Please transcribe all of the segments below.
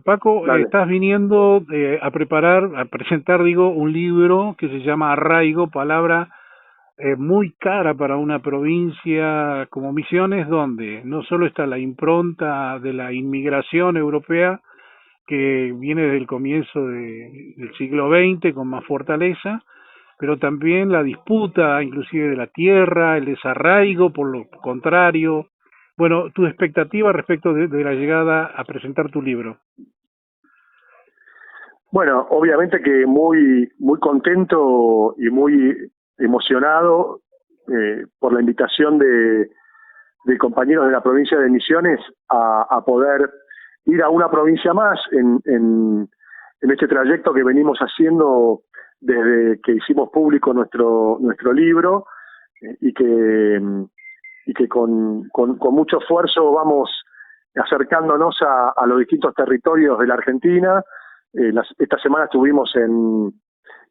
Paco, Dale. estás viniendo a presentar, digo, un libro que se llama Arraigo, palabra muy cara para una provincia como Misiones, donde no solo está la impronta de la inmigración europea, que viene desde el comienzo del siglo XX con más fortaleza, pero también la disputa inclusive de la tierra, el desarraigo por lo contrario. Bueno, tu expectativa respecto de la llegada a presentar tu libro. Bueno, obviamente que muy contento y muy emocionado por la invitación de compañeros de la provincia de Misiones a poder ir a una provincia más en este trayecto que venimos haciendo desde que hicimos público nuestro libro y que con mucho esfuerzo vamos acercándonos a los distintos territorios de la Argentina. Esta semana estuvimos en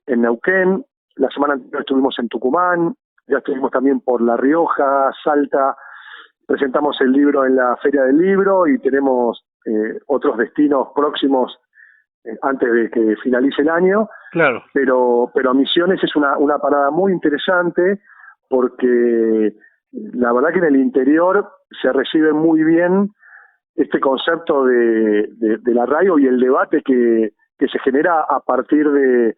Neuquén, la semana anterior estuvimos en Tucumán, ya estuvimos también por La Rioja, Salta, presentamos el libro en la Feria del Libro y tenemos otros destinos próximos antes de que finalice el año, Claro. pero Misiones es una parada muy interesante porque la verdad que en el interior se recibe muy bien este concepto del arraigo y el debate que se genera a partir de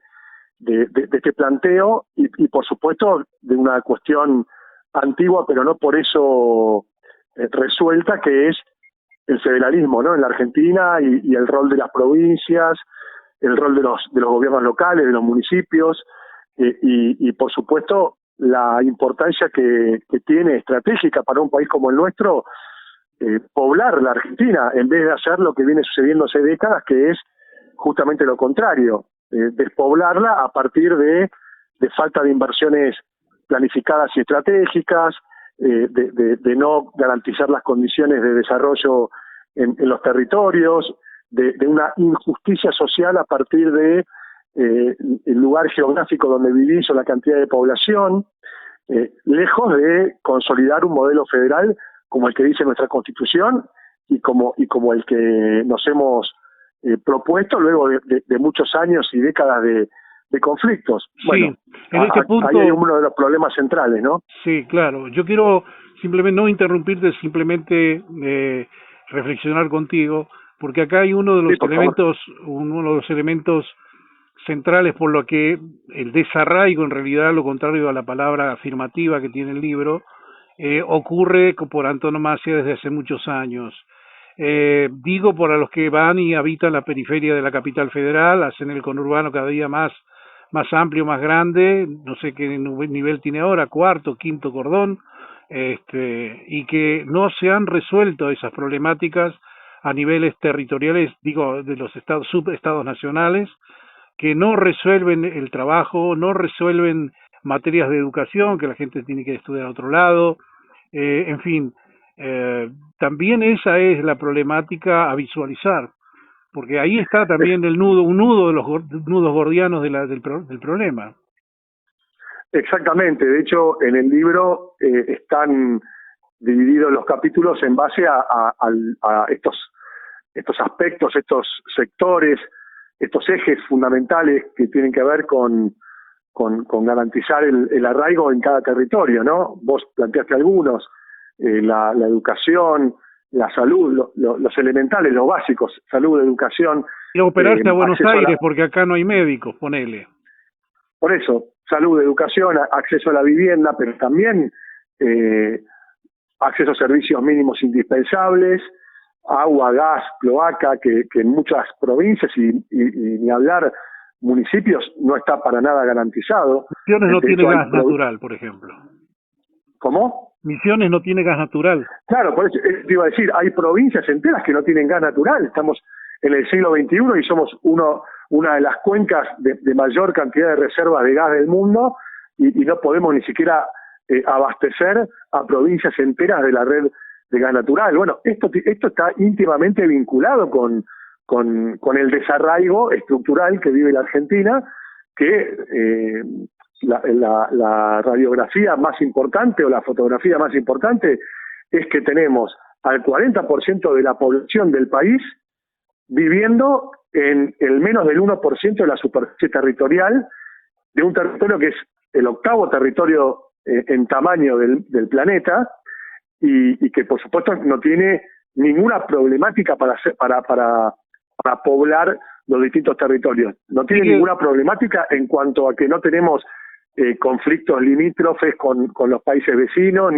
este planteo y por supuesto de una cuestión antigua pero no por eso resuelta, que es el federalismo, ¿no?, en la Argentina y el rol de las provincias, el rol de los gobiernos locales, de los municipios y por supuesto la importancia que tiene estratégica para un país como el nuestro poblar la Argentina en vez de hacer lo que viene sucediendo hace décadas, que es justamente lo contrario, despoblarla a partir de falta de inversiones planificadas y estratégicas, de no garantizar las condiciones de desarrollo en los territorios, de una injusticia social a partir de el lugar geográfico donde vivís o la cantidad de población, lejos de consolidar un modelo federal como el que dice nuestra Constitución y como el que nos hemos propuesto luego de muchos años y décadas de conflictos. Bueno, Sí, en este ahí hay punto, uno de los problemas centrales, ¿no? sí, claro. Yo quiero simplemente no interrumpirte, simplemente reflexionar contigo, porque acá hay Sí, por favor. uno de los elementos centrales por lo que el desarraigo, en realidad, lo contrario a la palabra afirmativa que tiene el libro, ocurre por antonomasia desde hace muchos años. Digo, para los que van y habitan la periferia de la capital federal, hacen el conurbano cada día más amplio, más grande, no sé qué nivel tiene ahora, cuarto, quinto cordón, y que no se han resuelto esas problemáticas a niveles territoriales, digo, de los estados, subestados nacionales, que no resuelven el trabajo, no resuelven materias de educación, que la gente tiene que estudiar a otro lado, en fin, eh, también esa es la problemática a visualizar, porque ahí está también el nudo, un nudo de los nudos gordianos del problema. Exactamente. De hecho, en el libro están divididos los capítulos en base a estos aspectos, estos sectores, estos ejes fundamentales que tienen que ver con garantizar el arraigo en cada territorio, ¿no? Vos planteaste algunos, la educación, la salud, los elementales, los básicos, salud, educación, Ir a operarse a Buenos acceso a la... Aires porque acá no hay médicos, ponele. Por eso, salud, educación, acceso a la vivienda, pero también eh, acceso a servicios mínimos indispensables, agua, gas, cloaca, que en muchas provincias y ni hablar municipios no está para nada garantizado. Misiones no De tiene hecho, hay... gas natural, por ejemplo. ¿Cómo? Misiones no tiene gas natural. Claro, por eso te iba a decir, hay provincias enteras que no tienen gas natural. Estamos en el siglo XXI y somos una de las cuencas de mayor cantidad de reservas de gas del mundo y no podemos ni siquiera abastecer a provincias enteras de la red de gas natural. Bueno, esto está íntimamente vinculado con el desarraigo estructural que vive la Argentina, que la radiografía más importante o la fotografía más importante es que tenemos al 40% de la población del país viviendo en el menos del 1% de la superficie territorial de un territorio que es el octavo territorio en tamaño del planeta y que por supuesto no tiene ninguna problemática para poblar los distintos territorios. No tiene ninguna problemática en cuanto a que no tenemos conflictos limítrofes con los países vecinos,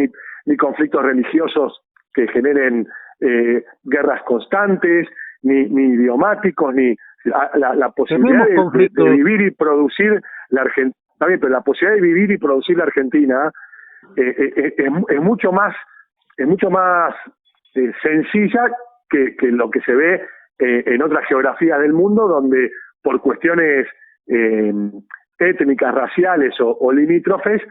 ni conflictos religiosos que generen guerras constantes, ni idiomáticos, ni la posibilidad de vivir y producir la Argentina. Está bien, pero la posibilidad de vivir y producir la Argentina es mucho más sencilla que lo que se ve en otras geografías del mundo, donde por cuestiones étnicas, raciales o limítrofes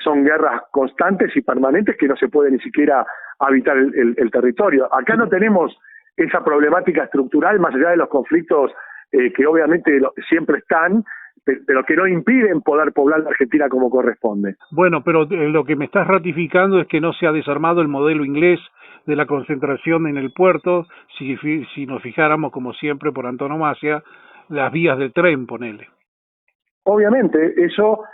son guerras constantes y permanentes que no se puede ni siquiera habitar el territorio. Acá no tenemos esa problemática estructural, más allá de los conflictos que obviamente siempre están, pero que no impiden poder poblar la Argentina como corresponde. Bueno, pero lo que me estás ratificando es que no se ha desarmado el modelo inglés de la concentración en el puerto, si nos fijáramos, como siempre, por antonomasia, las vías de tren, ponele. Obviamente, eso,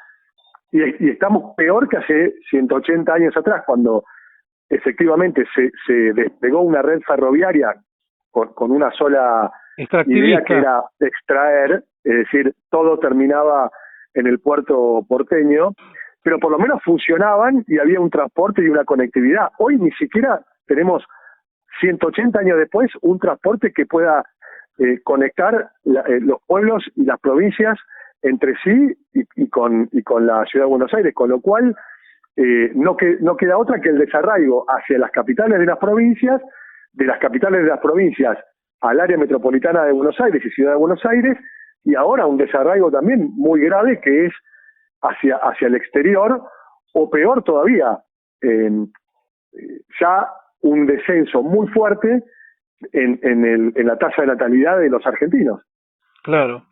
y estamos peor que hace 180 años atrás, cuando efectivamente se despegó una red ferroviaria con una sola idea, que era extraer, es decir, todo terminaba en el puerto porteño, pero por lo menos funcionaban y había un transporte y una conectividad. Hoy ni siquiera tenemos, 180 años después, un transporte que pueda conectar los pueblos y las provincias entre sí y con la ciudad de Buenos Aires, con lo cual no queda otra que el desarraigo hacia las capitales de las provincias, de las capitales de las provincias al área metropolitana de Buenos Aires y Ciudad de Buenos Aires, y ahora un desarraigo también muy grave que es hacia el exterior, o peor todavía, ya un descenso muy fuerte en la tasa de natalidad de los argentinos. Claro.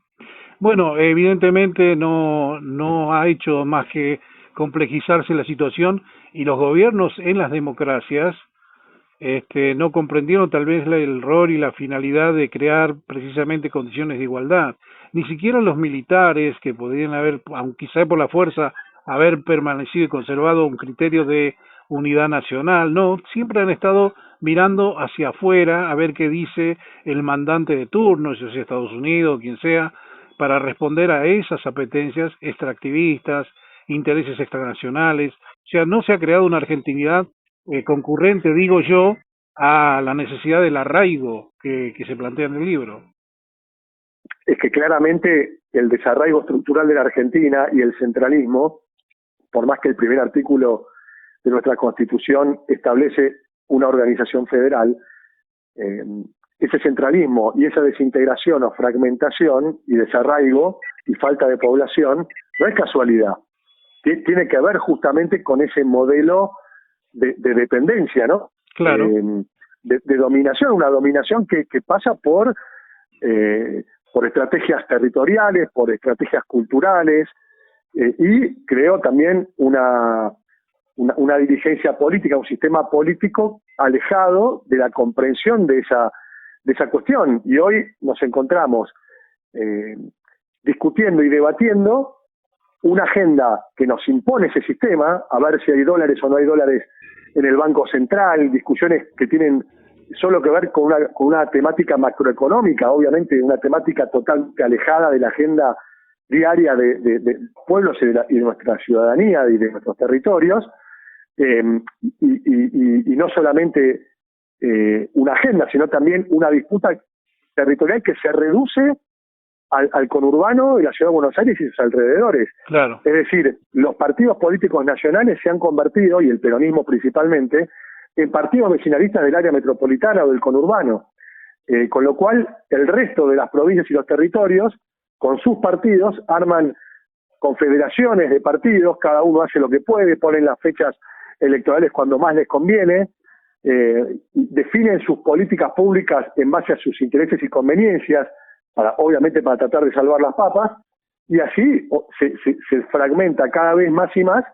Bueno, evidentemente no ha hecho más que complejizarse la situación, y los gobiernos en las democracias no comprendieron tal vez el rol y la finalidad de crear precisamente condiciones de igualdad. Ni siquiera los militares, que podrían haber, aunque quizá por la fuerza, haber permanecido y conservado un criterio de unidad nacional, no, siempre han estado mirando hacia afuera a ver qué dice el mandante de turno, si es Estados Unidos o quien sea, para responder a esas apetencias extractivistas, intereses extranacionales. O sea, no se ha creado una argentinidad concurrente, digo yo, a la necesidad del arraigo que se plantea en el libro. Es que claramente el desarraigo estructural de la Argentina y el centralismo, por más que el primer artículo de nuestra Constitución establece una organización federal, ese centralismo y esa desintegración o fragmentación y desarraigo y falta de población no es casualidad. Tiene que ver justamente con ese modelo de dependencia, ¿no? Claro. De dominación, una dominación que pasa por estrategias territoriales, por estrategias culturales, y creo también una dirigencia política, un sistema político alejado de la comprensión de esa cuestión. Y hoy nos encontramos discutiendo y debatiendo una agenda que nos impone ese sistema, a ver si hay dólares o no hay dólares en el Banco Central, discusiones que tienen solo que ver con una temática macroeconómica, obviamente una temática totalmente alejada de la agenda diaria de pueblos y de nuestra ciudadanía y de nuestros territorios, y no solamente una agenda, sino también una disputa territorial que se reduce al conurbano de la ciudad de Buenos Aires y sus alrededores. Claro. Es decir, los partidos políticos nacionales se han convertido, y el peronismo principalmente, en partidos vecinalistas del área metropolitana o del conurbano, con lo cual el resto de las provincias y los territorios, con sus partidos, arman confederaciones de partidos, cada uno hace lo que puede, ponen las fechas electorales cuando más les conviene, definen sus políticas públicas en base a sus intereses y conveniencias, obviamente para tratar de salvar las papas, y así se fragmenta cada vez más y más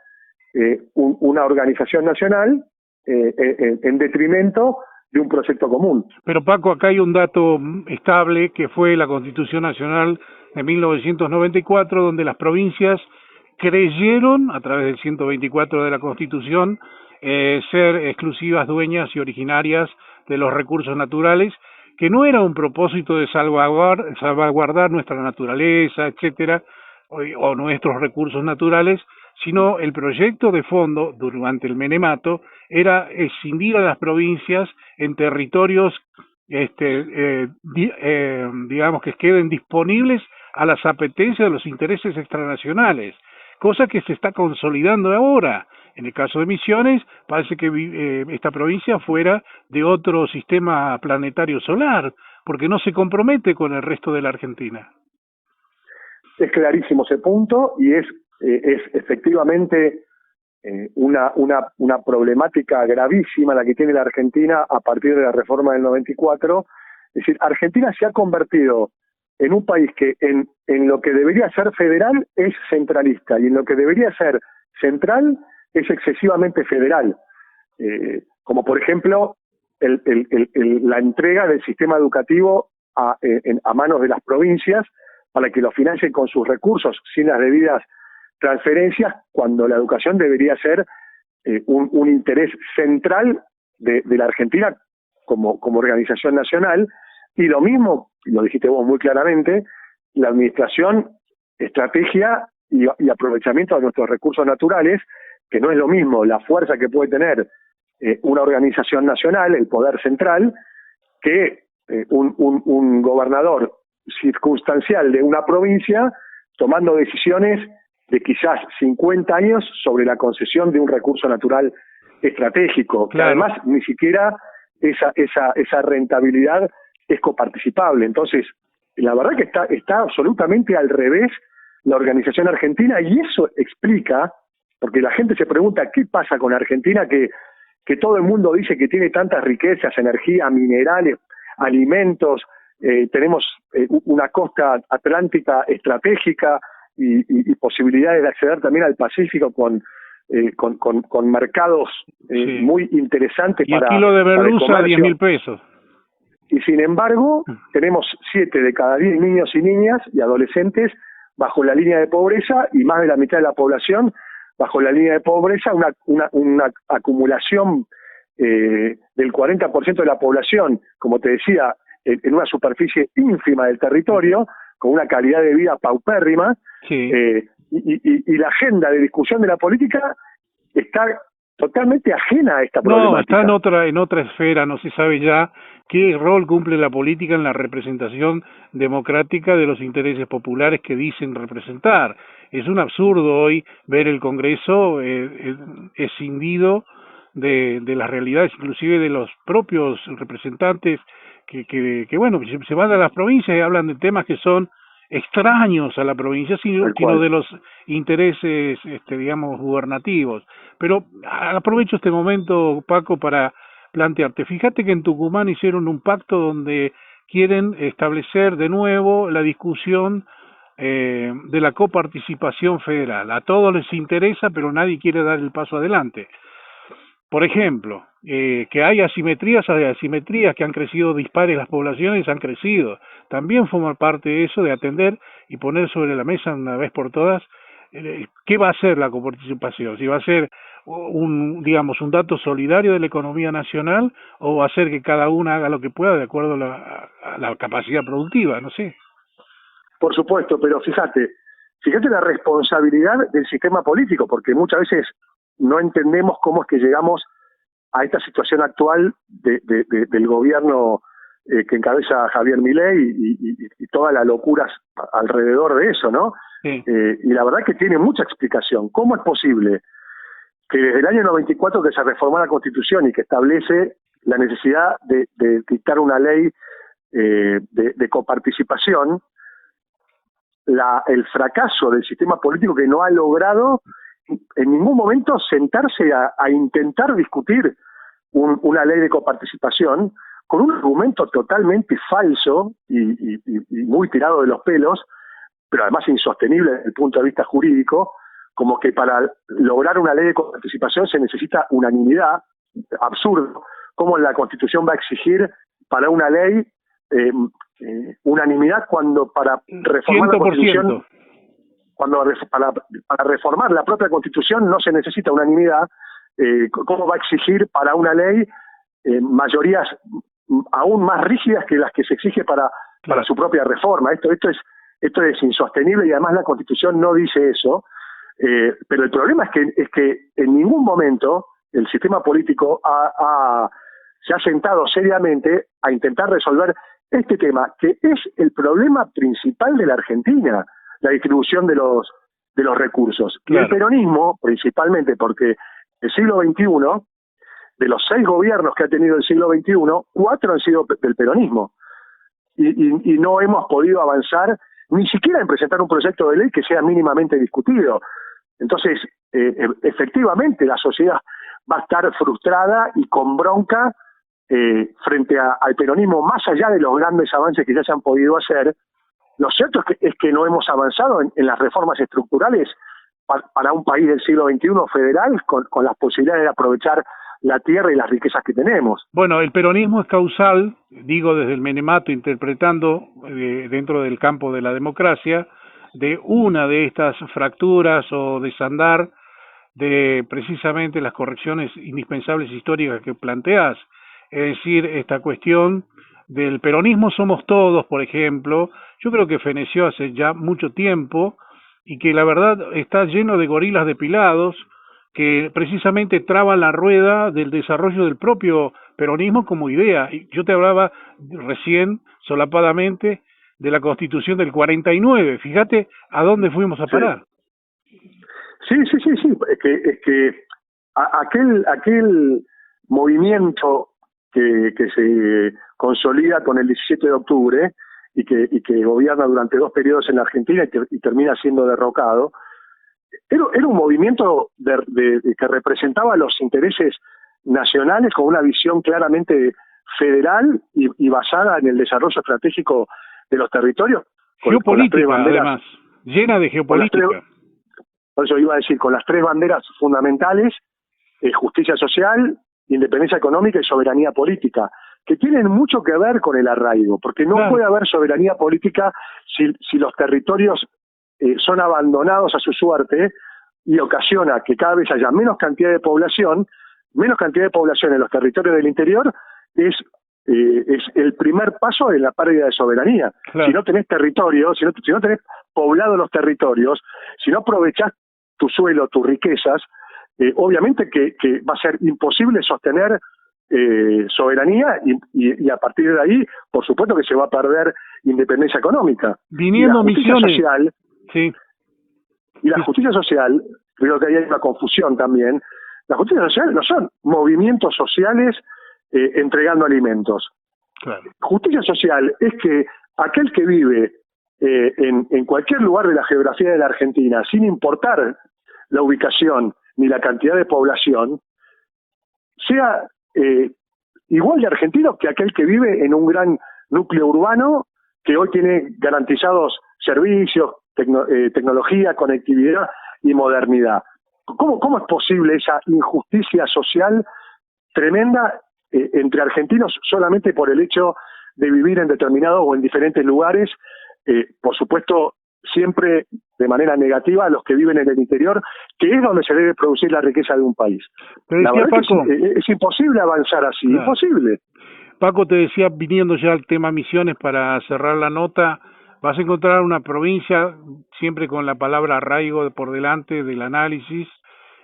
una organización nacional en detrimento de un proyecto común. Pero Paco, acá hay un dato estable que fue la Constitución Nacional de 1994, donde las provincias creyeron, a través del 124 de la Constitución, ser exclusivas dueñas y originarias de los recursos naturales, que no era un propósito de salvaguardar nuestra naturaleza, etcétera, o nuestros recursos naturales, sino el proyecto de fondo durante el menemato era escindir a las provincias en territorios digamos que queden disponibles a las apetencias de los intereses extranacionales, cosa que se está consolidando ahora. En el caso de Misiones, parece que esta provincia fuera de otro sistema planetario solar, porque no se compromete con el resto de la Argentina. Es clarísimo ese punto y es efectivamente una problemática gravísima la que tiene la Argentina a partir de la reforma del 94. Es decir, Argentina se ha convertido en un país que en lo que debería ser federal es centralista y en lo que debería ser central es excesivamente federal. Como por ejemplo la entrega del sistema educativo a manos de las provincias para que lo financien con sus recursos sin las debidas transferencias, cuando la educación debería ser un interés central de la Argentina como organización nacional. Y lo mismo, lo dijiste vos muy claramente, la administración, estrategia y aprovechamiento de nuestros recursos naturales, que no es lo mismo la fuerza que puede tener una organización nacional, el poder central, que un gobernador circunstancial de una provincia tomando decisiones de quizás 50 años sobre la concesión de un recurso natural estratégico, que además ni siquiera esa rentabilidad es coparticipable. Entonces, la verdad que está absolutamente al revés la organización argentina, y eso explica, porque la gente se pregunta qué pasa con Argentina, que todo el mundo dice que tiene tantas riquezas, energía, minerales, alimentos, tenemos una costa atlántica estratégica y posibilidades de acceder también al Pacífico con mercados muy interesantes para el kilo de merluza a 10.000 pesos. Y sin embargo, tenemos 7 de cada 10 niños y niñas y adolescentes bajo la línea de pobreza y más de la mitad de la población bajo la línea de pobreza, una acumulación del 40% de la población, como te decía, en una superficie ínfima del territorio, con una calidad de vida paupérrima, y la agenda de discusión de la política está totalmente ajena a esta problemática. No, está en otra esfera, no se sabe ya qué rol cumple la política en la representación democrática de los intereses populares que dicen representar. Es un absurdo hoy ver el Congreso escindido de las realidades, inclusive de los propios representantes que bueno, se van a las provincias y hablan de temas que son extraños a la provincia, sino de los intereses, digamos, gubernativos. Pero aprovecho este momento, Paco, para plantearte. Fíjate que en Tucumán hicieron un pacto donde quieren establecer de nuevo la discusión de la coparticipación federal. A todos les interesa, pero nadie quiere dar el paso adelante. Por ejemplo, que hay asimetrías, que han crecido dispares, las poblaciones han crecido. También forma parte de eso, de atender y poner sobre la mesa una vez por todas qué va a ser la coparticipación. Si va a ser un dato solidario de la economía nacional, o va a ser que cada una haga lo que pueda de acuerdo a la capacidad productiva, no sé. Por supuesto, pero fíjate la responsabilidad del sistema político, porque muchas veces no entendemos cómo es que llegamos a esta situación actual del gobierno que encabeza Javier Milei y todas las locuras alrededor de eso, ¿no? Sí. Y la verdad que tiene mucha explicación. ¿Cómo es posible que desde el año 94 que se reformó la Constitución y que establece la necesidad de dictar una ley de coparticipación, el fracaso del sistema político que no ha logrado en ningún momento sentarse a intentar discutir una ley de coparticipación con un argumento totalmente falso y muy tirado de los pelos, pero además insostenible desde el punto de vista jurídico, como que para lograr una ley de coparticipación se necesita unanimidad, absurdo, cómo la Constitución va a exigir para una ley unanimidad cuando para reformar 100%. la Constitución, para reformar la propia Constitución no se necesita unanimidad. ¿Cómo va a exigir para una ley mayorías aún más rígidas que las que se exige para su propia reforma? Esto es insostenible, y además la Constitución no dice eso. Pero el problema es que en ningún momento el sistema político se ha sentado seriamente a intentar resolver este tema, que es el problema principal de la Argentina, la distribución de los recursos. Claro. Y el peronismo, principalmente, porque el siglo XXI, de los 6 gobiernos que ha tenido el siglo XXI, 4 han sido del peronismo. Y no hemos podido avanzar ni siquiera en presentar un proyecto de ley que sea mínimamente discutido. Entonces, efectivamente, la sociedad va a estar frustrada y con bronca frente al peronismo, más allá de los grandes avances que ya se han podido hacer. Lo cierto es que no hemos avanzado en las reformas estructurales para un país del siglo XXI federal con las posibilidades de aprovechar la tierra y las riquezas que tenemos. Bueno, el peronismo es causal, digo desde el menemato, interpretando dentro del campo de la democracia, de una de estas fracturas o desandar de precisamente las correcciones indispensables históricas que planteas. Es decir, esta cuestión del peronismo somos todos, por ejemplo, yo creo que feneció hace ya mucho tiempo y que la verdad está lleno de gorilas depilados que precisamente traban la rueda del desarrollo del propio peronismo como idea. Yo te hablaba recién, solapadamente, de la Constitución del 49. Fíjate a dónde fuimos a parar. Sí. Es que aquel movimiento que se consolida con el 17 de octubre y que gobierna durante 2 periodos en la Argentina y termina siendo derrocado, era un movimiento que representaba los intereses nacionales con una visión claramente federal y basada en el desarrollo estratégico de los territorios. Geopolítica, además, llena de geopolítica. Por eso iba a decir, con las 3 banderas fundamentales, justicia social, independencia económica y soberanía política, que tienen mucho que ver con el arraigo, porque no puede haber soberanía política si los territorios son abandonados a su suerte, y ocasiona que cada vez haya menos cantidad de población en los territorios del interior. Es el primer paso en la pérdida de soberanía. Claro. Si no tenés territorio, si no tenés poblado los territorios, si no aprovechás tu suelo, tus riquezas, obviamente que va a ser imposible sostener soberanía y a partir de ahí, por supuesto que se va a perder independencia económica. Viniendo misiones. Social, sí. Y la justicia social, creo que ahí hay una confusión también. La justicia social no son movimientos sociales entregando alimentos. Claro. Justicia social es que aquel que vive en cualquier lugar de la geografía de la Argentina, sin importar la ubicación ni la cantidad de población, sea igual de argentino que aquel que vive en un gran núcleo urbano que hoy tiene garantizados servicios, tecnología, conectividad y modernidad. ¿Cómo es posible esa injusticia social tremenda entre argentinos solamente por el hecho de vivir en determinados o en diferentes lugares? Por supuesto, siempre de manera negativa a los que viven en el interior, que es donde se debe producir la riqueza de un país. La verdad Paco, es imposible avanzar así, claro. Imposible. Paco, te decía, viniendo ya al tema misiones para cerrar la nota, vas a encontrar una provincia, siempre con la palabra arraigo por delante del análisis,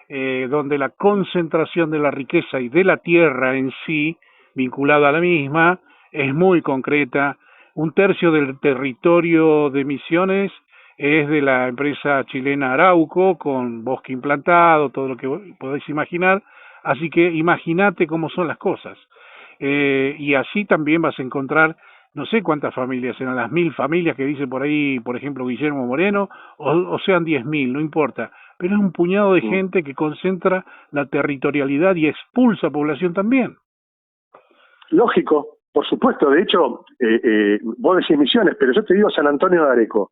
donde la concentración de la riqueza y de la tierra en sí, vinculada a la misma, es muy concreta. 1/3 del territorio de Misiones es de la empresa chilena Arauco, con bosque implantado, todo lo que podéis imaginar. Así que imagínate cómo son las cosas. Y así también vas a encontrar, no sé cuántas familias, eran las 1000 familias que dice por ahí, por ejemplo, Guillermo Moreno, o sean 10.000, no importa. Pero es un puñado de gente que concentra la territorialidad y expulsa población también. Lógico, por supuesto. De hecho, vos decís Misiones, pero yo te digo San Antonio de Areco,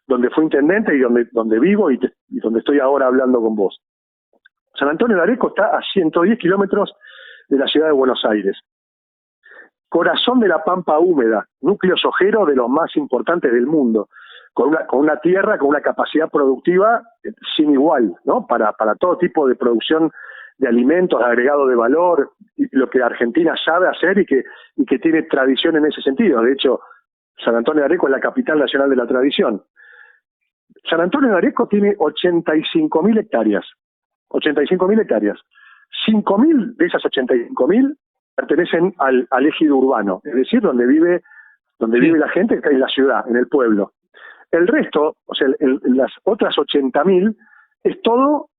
donde fui intendente y donde vivo y donde estoy ahora hablando con vos. San Antonio de Areco está a 110 kilómetros de la ciudad de Buenos Aires. Corazón de la pampa húmeda, núcleo sojero de los más importantes del mundo, con una tierra con una capacidad productiva sin igual, ¿no? Para todo tipo de producción de alimentos, de agregado de valor, y lo que Argentina sabe hacer y que tiene tradición en ese sentido. De hecho, San Antonio de Areco es la capital nacional de la tradición. San Antonio de Areco tiene 85.000 hectáreas. 85.000 hectáreas. 5.000 de esas 85.000 pertenecen al ejido urbano, es decir, donde vive la gente, que es la ciudad, en el pueblo. El resto, o sea, las otras 80.000, es todo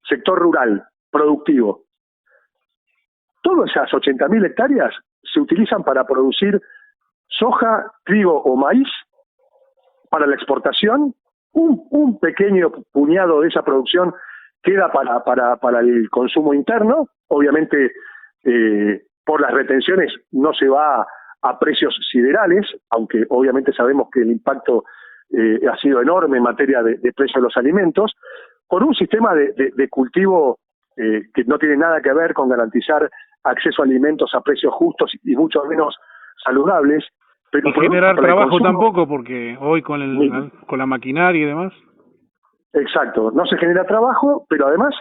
sector rural, productivo. Todas esas 80.000 hectáreas se utilizan para producir soja, trigo o maíz para la exportación. Un pequeño puñado de esa producción queda para el consumo interno. Obviamente, por las retenciones no se va a precios siderales, aunque obviamente sabemos que el impacto ha sido enorme en materia de precio de los alimentos, con un sistema de cultivo que no tiene nada que ver con garantizar acceso a alimentos a precios justos y mucho menos saludables. Pero y generar trabajo tampoco, porque hoy con la maquinaria y demás. Exacto, no se genera trabajo, pero además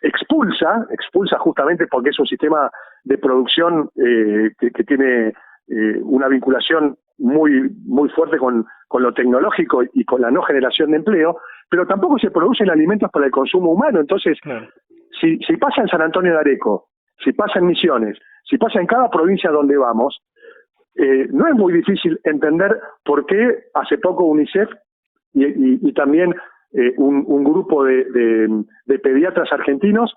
expulsa justamente porque es un sistema de producción que tiene una vinculación muy fuerte con lo tecnológico y con la no generación de empleo, pero tampoco se producen alimentos para el consumo humano. Entonces, claro, si pasa en San Antonio de Areco, si pasa en Misiones, si pasa en cada provincia donde vamos, no es muy difícil entender por qué hace poco UNICEF y también un grupo de pediatras argentinos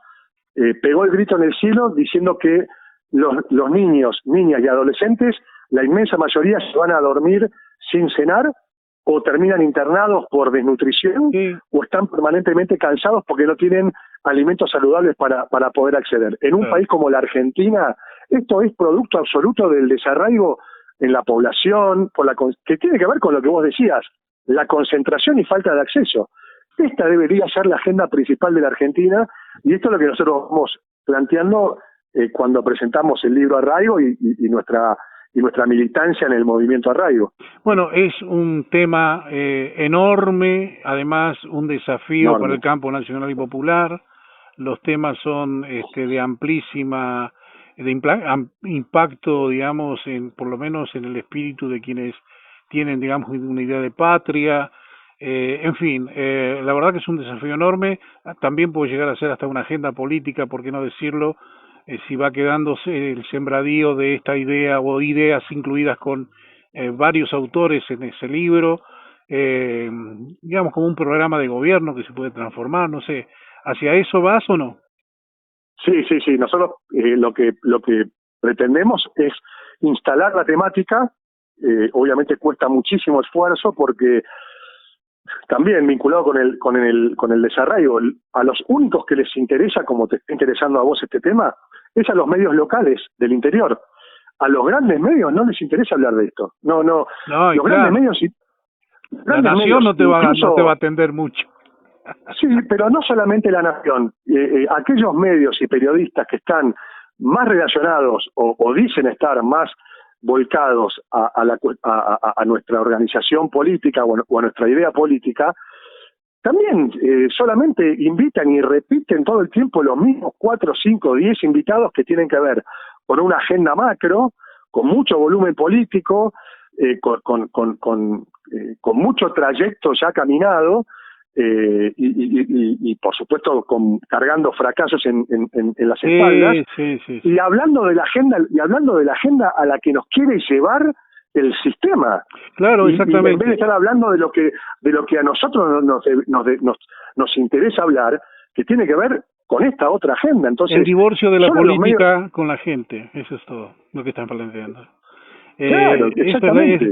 pegó el grito en el cielo diciendo que los niños, niñas y adolescentes, la inmensa mayoría se van a dormir sin cenar o terminan internados por desnutrición, sí, o están permanentemente cansados porque no tienen alimentos saludables para poder acceder. En un país como la Argentina, esto es producto absoluto del desarraigo en la población, que tiene que ver con lo que vos decías, la concentración y falta de acceso. Esta debería ser la agenda principal de la Argentina, y esto es lo que nosotros vamos planteando cuando presentamos el libro Arraigo y nuestra militancia en el movimiento Arraigo. Bueno, es un tema enorme, además un desafío para el campo nacional y popular. Los temas son de amplísima impacto, digamos, por lo menos en el espíritu de quienes tienen, digamos, una idea de patria. En fin, la verdad que es un desafío enorme. También puede llegar a ser hasta una agenda política, por qué no decirlo, si va quedándose el sembradío de esta idea o ideas incluidas con varios autores en ese libro, digamos como un programa de gobierno que se puede transformar, no sé, ¿hacia eso vas o no? Sí, nosotros lo que pretendemos es instalar la temática. Obviamente cuesta muchísimo esfuerzo porque también vinculado con el desarraigo, a los únicos que les interesa, como te está interesando a vos este tema, es a los medios locales del interior. A los grandes medios no les interesa hablar de esto. No, los grandes medios... La Nación no te va a atender mucho. Sí, pero no solamente la Nación. Aquellos medios y periodistas que están más relacionados o dicen estar más volcados a nuestra organización política o a nuestra idea política, también solamente invitan y repiten todo el tiempo los mismos 4, 5, 10 invitados que tienen que ver con una agenda macro, con mucho volumen político, con mucho trayecto ya caminado, y por supuesto cargando fracasos en las espaldas, sí. y hablando de la agenda a la que nos quiere llevar el sistema. Claro, exactamente. Y en vez de estar hablando de lo que a nosotros nos interesa hablar, que tiene que ver con esta otra agenda. Entonces, el divorcio de la política con la gente, eso es todo lo que están planteando. Claro, exactamente.